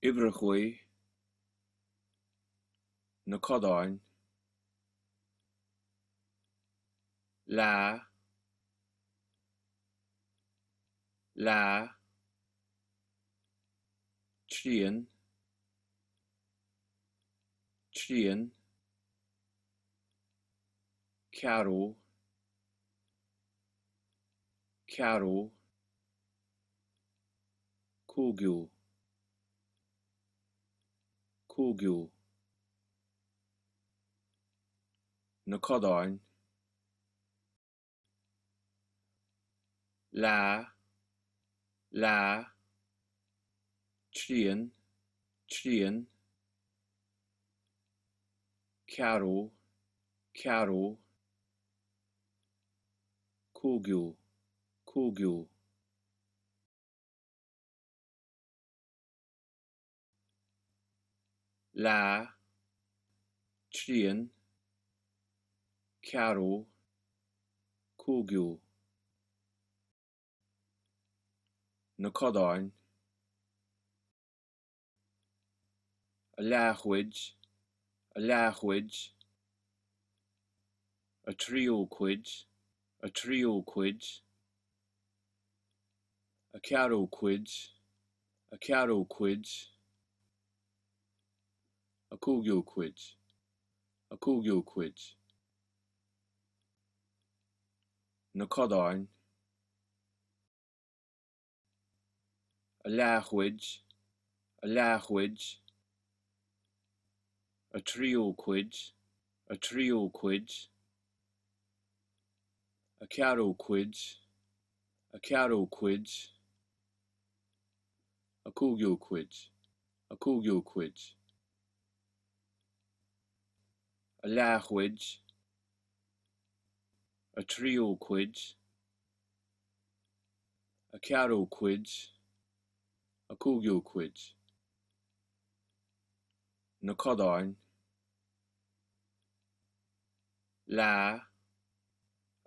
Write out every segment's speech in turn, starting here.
Uimhir chuaigh na Codáin, lá, tríon, ceathrú, cúigiú, na Codáin, lá, tríon, ceathrú, cúigiú, lá, tríon, ceathrú, cúigiú, na Codáin, a leathchuid, a tríúchcuid, a ceathrúchcuid, a cúigiúchcuid, na Codáin, a leathchuid, a tríúchcuid, a ceathrúchcuid, a cúigiúchcuid, a leathchuid, a tríúchcuid, a ceathrúchcuid, a cúigiúchcuid, na Codáin, lá,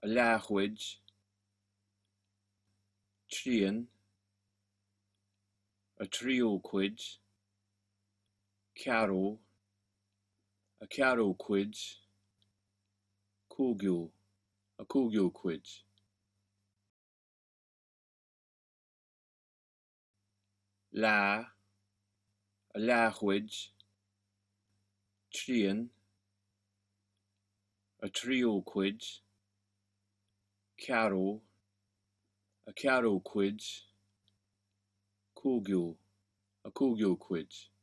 a leathchuid, tríon, a tríúchcuid, ceathrú, a ceathrúchcuid, cúigiú, a cúigiúchcuid, lá, a leathchuid, tríon, a tríúchcuid, ceathrú, a ceathrúchcuid, cúigiú, a cúigiúchcuid.